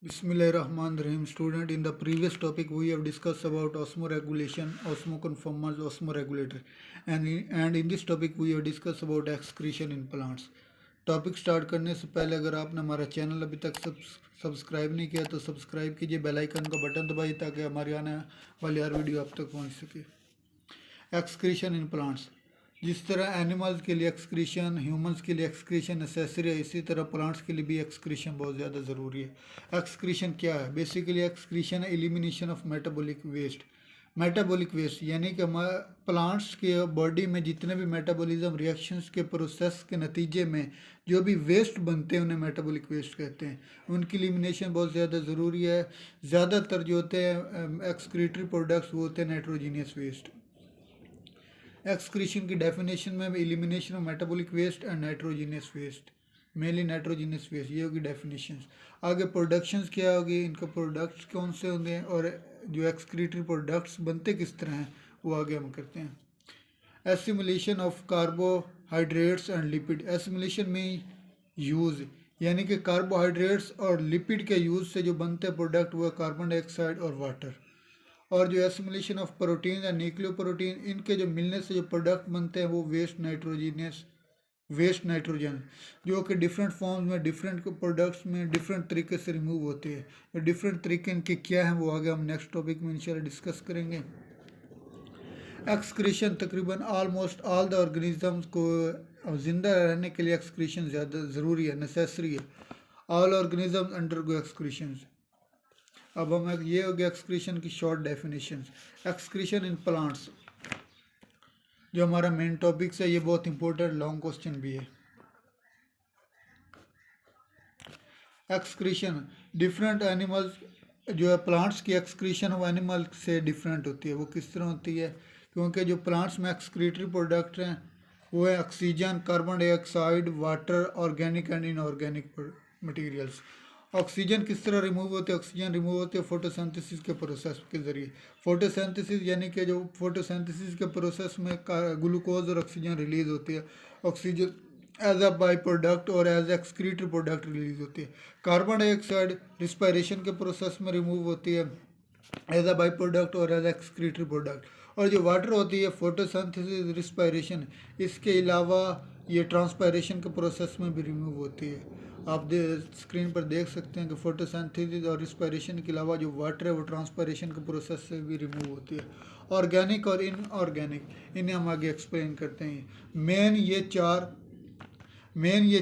Bismillahirrahmanirrahim. Student, in the previous topic we have discussed about osmoregulation, osmoconformers, osmoregulator, and in this topic we have discussed about excretion in plants. Topic start करने से पहले अगर आपने हमारा channel अभी तक subscribe नहीं किया तो सब्सक्राइब कीजिए, बेल आइकन का बटन दबाइए ताकि हमारी आने वाली हर वीडियो आप तक पहुंच सके। एक्सक्रीशन इन प्लांट्स, जिस तरह एनिमल्स के लिए एक्सक्रीशन, ह्यूमंस के लिए एक्सक्रीशन नेसेसरी है, इसी तरह प्लांट्स के लिए भी एक्सक्रीशन बहुत ज़्यादा ज़रूरी है। एक्सक्रीशन क्या है? बेसिकली एक्सक्रीशन है elimination of metabolic waste. Metabolic waste यानी कि प्लांट्स के बॉडी में जितने भी मेटाबॉलिज्म रिएक्शंस के प्रोसेस के नतीजे में जो भी वेस्ट बनते हैं उन्हें मेटाबॉलिक वेस्ट कहते हैं। उनकी एलिमिनेशन बहुत ज़्यादा ज़रूरी है। ज़्यादातर जो होते हैं एक्सक्रीटरी प्रोडक्ट्स वो होते हैं नाइट्रोजीनियस वेस्ट। एक्सक्रीशन की डेफिनेशन में elimination of metabolic waste and nitrogenous waste, mainly nitrogenous waste, ये होगी डेफिनेशन। आगे प्रोडक्शंस क्या होगी, इनका प्रोडक्ट्स कौन से होंगे और जो एक्सक्रीटरी प्रोडक्ट्स बनते किस तरह हैं वो आगे हम करते हैं। Assimilation of carbohydrates and lipid. Assimilation में यूज़ यानी कि कार्बोहाइड्रेट्स और लिपिड के यूज़ से जो बनते हैं प्रोडक्ट वो कार्बन डाइऑक्साइड और वाटर। और जो एसिमुलेशन ऑफ प्रोटीन या न्यूक्लियोप्रोटीन, इनके जो मिलने से जो प्रोडक्ट बनते हैं वो वेस्ट नाइट्रोजन जो कि डिफरेंट फॉर्म्स में डिफरेंट प्रोडक्ट्स में डिफरेंट तरीके से रिमूव होते हैं। तो डिफरेंट तरीके इनके क्या हैं वो आगे हम नेक्स्ट टॉपिक में इंशाल्लाह डिस्कस करेंगे। एक्सक्रीशन तकरीबन ऑलमोस्ट ऑल द ऑर्गेनिजम्स को ज़िंदा रहने के लिए एक्सक्रीशन ज़्यादा ज़रूरी है, नेसेसरी है। All organisms undergo excretion. अब हम ये हो गया एक्सक्रीशन की short definition. Excretion in plants जो हमारा मेन टॉपिक्स है, ये बहुत इंपॉर्टेंट लॉन्ग क्वेश्चन भी है। एक्सक्रीशन डिफरेंट एनिमल्स, जो है प्लांट्स की एक्सक्रीशन वो एनिमल से डिफरेंट होती है। वो किस तरह होती है? क्योंकि जो प्लांट्स में एक्सक्रीटरी प्रोडक्ट हैं वो है oxygen, carbon dioxide, water, organic and inorganic materials. Oxygen किस तरह रिमूव होते हैं? ऑक्सीजन रिमूव होते हैं फोटोसिंथेसिस के प्रोसेस के ज़रिए। फोटोसिंथेसिस यानी कि जो फोटोसिंथेसिस के प्रोसेस में ग्लूकोज और ऑक्सीजन रिलीज़ होती है। Oxygen as a by product और एज एक्सक्रीटरी प्रोडक्ट रिलीज होती है। कार्बन डाइऑक्साइड रिस्पायरेशन के प्रोसेस में रिमूव होती है एज अ बाई प्रोडक्ट और एज एक्सक्रीटरी प्रोडक्ट। और जो वाटर होती है फोटोसिंथेसिस रिस्पायरेशन, इसके अलावा ये ट्रांसपायरेशन के प्रोसेस में भी रिमूव होती है। आप स्क्रीन पर देख सकते हैं कि फोटोसिंथेसिस और रिस्पायरेशन के अलावा जो वाटर है वो ट्रांसपायरेशन के प्रोसेस से भी रिमूव होती है। ऑर्गेनिक और इनऑर्गेनिक, इन्हें हम आगे एक्सप्लेन करते हैं। मेन ये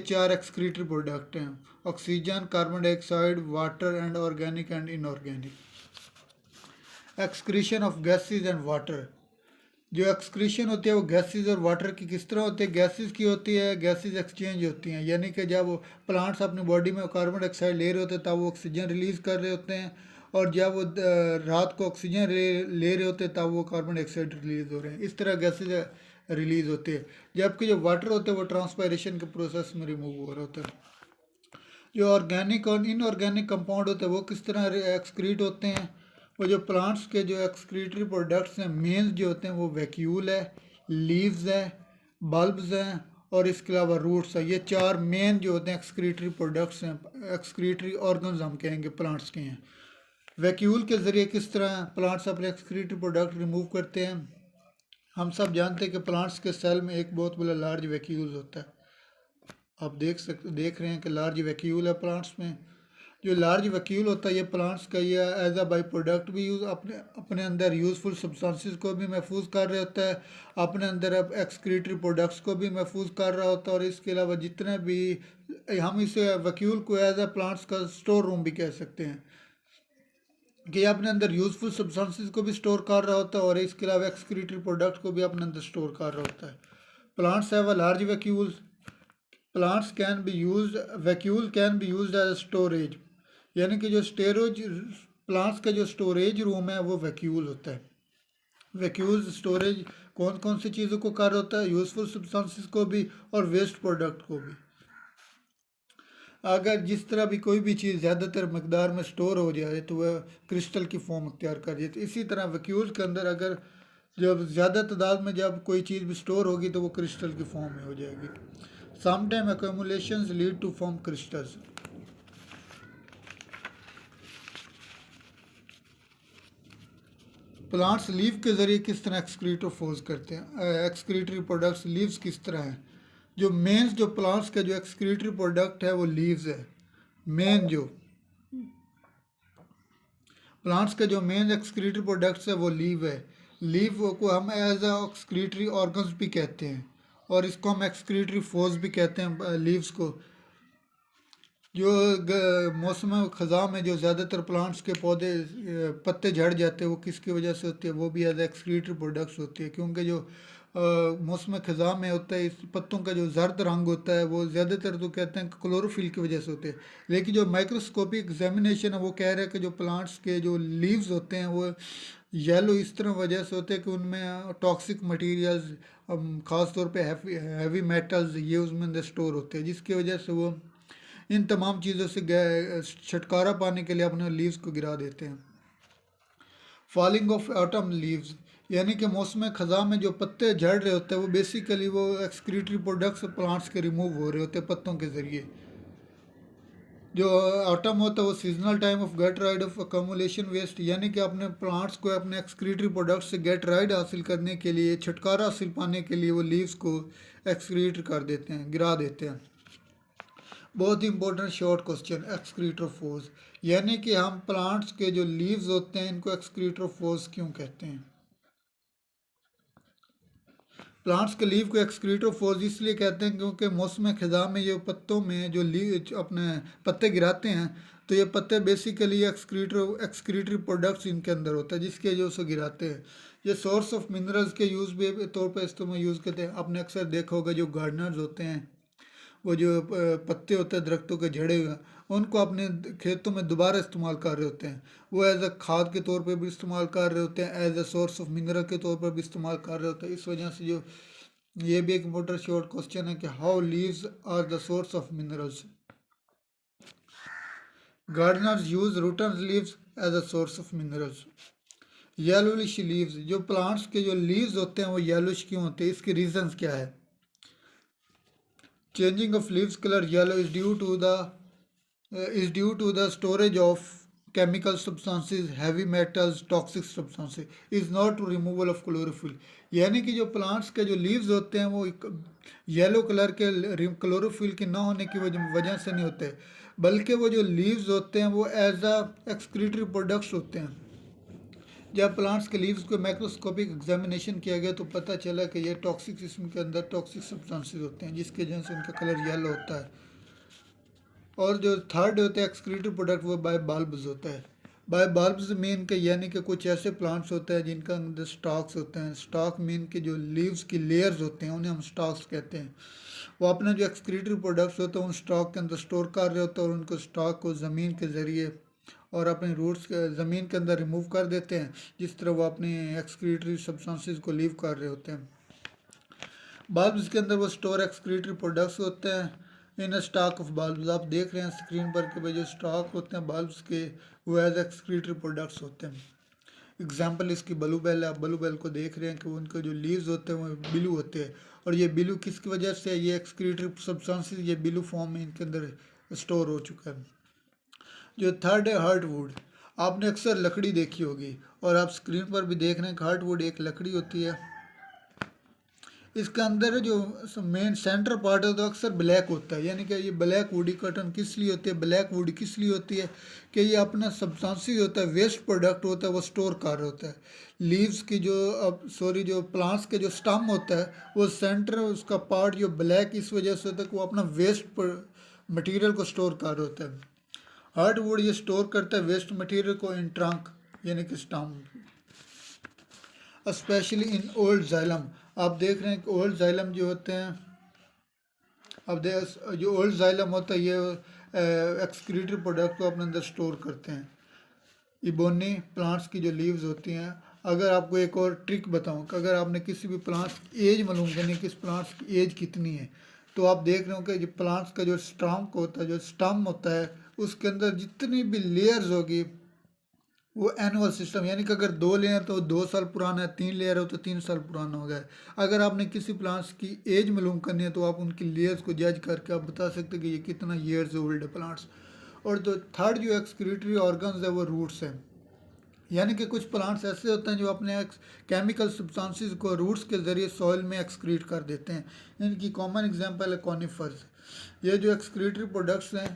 चार एक्सक्रीटरी प्रोडक्ट हैं: oxygen, carbon dioxide, water and organic and inorganic. Excretion of gases and water. जो एक्सक्रीशन होती है वो गैसेस और वाटर की किस तरह होती है? गैसेस की होती है, गैसेस एक्सचेंज होती हैं, यानी कि जब प्लांट्स अपनी बॉडी में कार्बन डाइऑक्साइड ले रहे होते हैं तब वो ऑक्सीजन रिलीज़ कर रहे होते हैं, और जब वो रात को ऑक्सीजन ले रहे होते हैं तब वो कार्बन डाइऑक्साइड रिलीज़ हो रहे हैं। इस तरह गैसेज रिलीज़ होते हैं। जबकि जो वाटर होते हैं वो ट्रांसपायरेशन के प्रोसेस में रिमूव हो रहे होते हैं। जो ऑर्गेनिक और इनऑर्गेनिक कंपाउंड होते हैं वो किस तरह एक्सक्रीट होते हैं? वो जो प्लांट्स के जो एक्सक्रीटरी प्रोडक्ट्स हैं मेन्स जो होते हैं वो वैक्यूल है, लीव्स है, बल्ब्स हैं और इसके अलावा रूट्स है। ये चार मेन जो होते हैं एक्सक्रीटरी प्रोडक्ट्स हैं, एक्सक्रीटरी ऑर्गन्स हम कहेंगे प्लांट्स के हैं। वैक्यूल के ज़रिए किस तरह प्लांट्स अपने एक्सक्रीटरी प्रोडक्ट रिमूव करते हैं? हम सब जानते हैं कि प्लांट्स के सेल में एक बहुत बड़ा लार्ज वैक्यूल होता है। आप देख रहे हैं कि लार्ज वैक्यूल है प्लांट्स में। जो लार्ज वैक्यूल होता है ये प्लांट्स का ये एज अ बाई प्रोडक्ट भी यूज़ अपने अंदर यूज़फुल सब्सटेंसेस को भी महफूज कर रहा होता है, अपने अंदर अब एक्सक्रीटरी प्रोडक्ट्स को भी महफूज कर रहा होता है। और इसके अलावा जितने भी हम इसे वैक्यूल को एज अ प्लांट्स का स्टोर रूम भी कह सकते हैं कि अपने अंदर यूज़फुल सब्सटेंसेस को भी स्टोर कर रहा होता है और इसके अलावा एक्सक्रीटरी प्रोडक्ट को भी अपने अंदर स्टोर कर रहा होता है। Plants have a large vacuoles. Plants can be use vacuole can be use as storage, यानी कि जो स्टोरेज प्लांट्स का जो स्टोरेज रूम है वो वैक्यूल होता है। वैक्यूल स्टोरेज कौन कौन सी चीज़ों को कर होता है? यूज़फुल सब्सटेंसेस को भी और वेस्ट प्रोडक्ट को भी। अगर जिस तरह भी कोई भी चीज़ ज़्यादातर मकदार में स्टोर हो जाए तो वह क्रिस्टल की फॉर्म अख्तियार कर जाए। तो इसी तरह वैक्यूल के अंदर अगर जब ज़्यादा तादाद में जब कोई चीज़ भी स्टोर होगी तो वो क्रिस्टल की फॉर्म में हो जाएगी। Sometime accumulations lead to form crystals. Plants leave के ज़रिए किस तरह एक्सक्रीटोफोर्स करते हैं, एक्सक्रीटरी प्रोडक्ट्स लीव्स किस तरह हैं। जो मेन जो प्लांट्स का जो एक्सक्रीटरी प्रोडक्ट है वो लीव्स है। मेन जो प्लांट्स के जो मेन एक्सक्रीटरी प्रोडक्ट्स है वो लीव है। लीव को हम एज अ एक्सक्रीटरी ऑर्गन्स भी कहते हैं और इसको हम एक्सक्रीटरी फोर्स भी कहते हैं लीव्स को। जो मौसम ख़ज़ा में जो ज़्यादातर प्लांट्स के पौधे पत्ते झड़ जाते हैं वो किसकी वजह से होती है, वो भी एज एक्सक्रीटरी प्रोडक्ट्स होती है। क्योंकि जो मौसम ख़ज़ा में होता है इस पत्तों का जो जर्द रंग होता है वो ज़्यादातर तो कहते हैं क्लोरोफिल की वजह से होते हैं। लेकिन जो माइक्रोस्कोपिक एग्जामिनेशन है वो कह रहे हैं कि जो प्लांट्स के जो लीव्स होते हैं वो येलो इस तरह वजह से होते हैं कि उनमें टॉक्सिक मटीरियल्स ख़ास तौर पे हैवी मेटल्स ये उसमें स्टोर होते हैं, जिसकी वजह से वो इन तमाम चीज़ों से छुटकारा पाने के लिए अपने लीव्स को गिरा देते हैं। फॉलिंग ऑफ ऑटम लीव्स यानी कि मौसम ख़ज़ा में जो पत्ते झड़ रहे होते हैं वो बेसिकली वो एक्सक्रीटरी प्रोडक्ट्स प्लांट्स के रिमूव हो रहे होते हैं पत्तों के ज़रिए। जो ऑटम होता है वो seasonal time of get rid of accumulation waste, यानी कि अपने प्लांट्स को अपने एक्सक्रीटरी प्रोडक्ट से गेट राइड हासिल करने के लिए, छुटकारा हासिल पाने के लिए वो लीव्स को एक्सक्रीट कर देते हैं, गिरा देते हैं। बहुत ही इंपॉर्टेंट शॉर्ट क्वेश्चन, एक्सक्रीटोफोर्स यानी कि हम प्लांट्स के जो लीव्स होते हैं इनको एक्सक्रीटोफोर्स क्यों कहते हैं। प्लांट्स के लीव को एक्सक्रीटोफोर्स इसलिए कहते हैं क्योंकि मौसम ख़ज़ा में ये पत्तों में जो लीव अपने पत्ते गिराते हैं तो ये पत्ते बेसिकली एक्सक्रीटरी प्रोडक्ट्स इनके अंदर होता है जिसके जो से गिराते हैं। ये सोर्स ऑफ मिनरल्स के यूज़ भी तौर पर इस्तेमाल यूज़ करते हैं। आपने अक्सर देखा होगा जो गार्डनर्स होते हैं वो जो पत्ते होते हैं दरख्तों के झड़े हुए उनको अपने खेतों में दोबारा इस्तेमाल कर रहे होते हैं। वो एज अ खाद के तौर पे भी इस्तेमाल कर रहे होते हैं, as a source of mineral के तौर पर भी इस्तेमाल कर रहे होते हैं। इस वजह से जो ये भी एक इम्पोर्टेंट शॉर्ट क्वेश्चन है कि how leaves are the source of minerals. Gardeners use rotten leaves as a source of minerals. Yellowish leaves, जो प्लांट्स के जो लीव्स होते हैं वो येलोइश क्यों होते हैं, इसके रीजंस क्या है। Changing of leaves color yellow is due to the storage of chemical substances, heavy metals, toxic substances, is not to removal of chlorophyll। यानी कि जो प्लांट्स के जो लीव्स होते हैं वो येलो कलर के क्लोरोफिल के ना होने की वजह से नहीं होते, बल्कि वो जो लीव्स होते हैं वो एज अ एक्सक्रीटरी प्रोडक्ट्स होते हैं। जब प्लांट्स के लीव्स को माइक्रोस्कोपिक एग्जामिनेशन किया गया तो पता चला कि ये टॉक्सिक सिस्टम के अंदर टॉक्सिक सब्सटेंसेस होते हैं जिसके वजह से उनका कलर येलो होता है। और जो थर्ड होते हैं एक्सक्रीटरी प्रोडक्ट वो बायोबल्ब्स होता है। बायोबल्ब्स मीन के यानी कि कुछ ऐसे प्लांट्स होते हैं जिनका अंदर स्टॉक्स होते हैं। स्टॉक मीन के जो लीव्स की लेयर्स होते हैं उन्हें हम स्टॉक्स कहते हैं। वो अपने जो एक्सक्रीटरी प्रोडक्ट्स होते हैं उन स्टॉक के अंदर स्टोर कर रहे होते हैं और उनको स्टॉक को ज़मीन के ज़रिए और अपने रूट्स ज़मीन के अंदर रिमूव कर देते हैं, जिस तरह वो अपने एक्सक्रीटरी सब्सटेंसेस को लीव कर रहे होते हैं। बल्ब्स के अंदर वो स्टोर एक्सक्रीटरी प्रोडक्ट्स होते हैं इन स्टॉक ऑफ बल्ब्स। आप देख रहे हैं स्क्रीन पर कि भाई जो स्टॉक होते हैं बल्ब्स के वो एज एक्सक्रीटरी प्रोडक्ट्स होते हैं। एग्जाम्पल इसकी ब्लूबेल है, आप ब्लूबेल को देख रहे हैं कि उनके जो लीव्स होते हैं वो ब्लू होते हैं और ये ब्लू किसकी वजह से, ये एक्सक्रीटरी सब्सटेंसेस ये ब्लू फॉर्म में इनके अंदर स्टोर हो चुका है। जो थर्ड है हार्डवुड। आपने अक्सर लकड़ी देखी होगी और आप स्क्रीन पर भी देख रहे हैं कि हार्डवुड एक लकड़ी होती है। इसके अंदर जो मेन सेंटर पार्ट है तो अक्सर ब्लैक होता है, यानी कि ये ब्लैक वुडी कॉटन किस लिए होती है, ब्लैक वुड किस लिए होती है कि ये अपना सब्सटेंसेस होता है, वेस्ट प्रोडक्ट होता है वो स्टोर कर रहा होता है। लीव्स की जो प्लांट्स के जो स्टम होता है वो सेंटर उसका पार्ट जो ब्लैक इस वजह से होता है कि वो अपना वेस्ट मटीरियल को स्टोर कर रहा होता है। हार्डवुड ये स्टोर करता है वेस्ट मटेरियल को इन ट्रंक यानी कि स्टम, स्पेशली इन ओल्ड जाइलम। आप देख रहे हैं कि ओल्ड जाइलम जो होते हैं, अब जो ओल्ड जाइलम होता है ये एक्सक्रीटरी प्रोडक्ट को अपने अंदर स्टोर करते हैं। इबोनी प्लांट्स की जो लीव्स होती हैं, अगर आपको एक और ट्रिक बताऊं कि अगर आपने किसी भी प्लांट्स की एज मालूम करनी है किस प्लांट्स की एज कितनी है, तो आप देख रहे हो कि जो प्लांट्स का जो स्टम्प होता है, जो स्टम होता है, उसके अंदर जितनी भी लेयर्स होगी वो एनुअल सिस्टम, यानी कि अगर 2 लेयर तो 2 साल पुराना है, 3 लेयर हो तो 3 साल पुराना हो गया। अगर आपने किसी प्लांट्स की एज मालूम करनी है तो आप उनकी लेयर्स को जज करके आप बता सकते हैं कि ये कितना ईयर्स ओल्ड है प्लांट्स। और जो थर्ड जो एक्सक्रीटरी ऑर्गन्स है वो रूट्स हैं। यानी कि कुछ प्लांट्स ऐसे होते हैं जो अपने केमिकल सब्सटेंसेस को रूट्स के ज़रिए सॉइल में एक्सक्रीट कर देते हैं। इनकी कॉमन एग्जांपल है कॉनिफर्स। ये जो एक्सक्रीटरी प्रोडक्ट्स हैं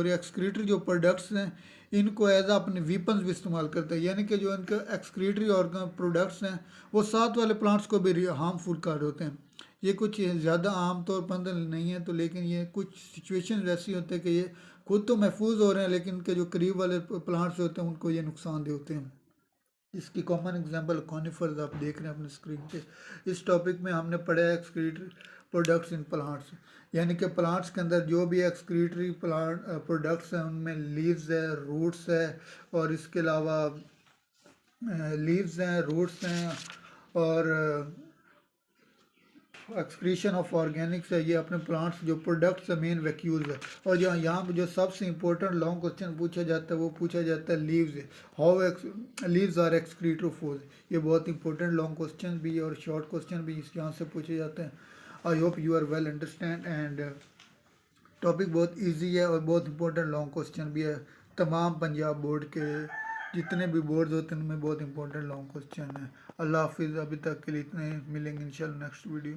एक्सक्रीटरी जो प्रोडक्ट्स हैं, इनको एज अपने वीपन्स भी इस्तेमाल करते हैं। यानी कि जो इनके एक्सक्रीटरी ऑर्गन प्रोडक्ट्स हैं वो साथ वाले प्लांट्स को भी हार्मफुल कर होते हैं। ये कुछ ज़्यादा आम तौर पर नहीं है तो, लेकिन ये कुछ सिचुएशन ऐसी होते हैं कि ये खुद तो महफूज हो रहे हैं लेकिन इनके जो करीब वाले प्लांट्स होते हैं उनको ये नुकसानदेह होते हैं। इसकी कॉमन एग्जांपल कॉनिफर्स आप देख रहे हैं अपने स्क्रीन पे। इस टॉपिक में हमने पढ़ा है एक्सक्रीटरी प्रोडक्ट्स इन प्लांट्स, यानी कि प्लांट्स के अंदर जो भी एक्सक्रीटरी प्लांट प्रोडक्ट्स हैं उनमें लीव्स है, रूट्स है, और इसके अलावा लीव्स हैं, रूट्स हैं, और एक्सक्रीशन ऑफ ऑर्गेनिक्स है। ये अपने प्लांट्स जो प्रोडक्ट्स है मेन वैक्यूल्स है। और जो यहाँ पे जो सबसे इंपॉर्टेंट लॉन्ग क्वेश्चन पूछा जाता है वो पूछा जाता है लीव्स, हाउ लीव्स आर एक्सक्रीटोफोज। ये बहुत इंपॉर्टेंट लॉन्ग क्वेश्चन भी है और शॉर्ट क्वेश्चन भी यहाँ से पूछे जाते हैं। I hope you are well understand and topic बहुत ईजी है और बहुत इंपॉर्टेंट लॉन्ग क्वेश्चन भी है। तमाम पंजाब बोर्ड के जितने भी बोर्ड्स होते हैं उनमें बहुत इंपॉर्टेंट लॉन्ग क्वेश्चन है। अल्लाह हाफिज़, अभी तक के लिए इतने, मिलेंगे इंशाल्लाह नेक्स्ट वीडियो।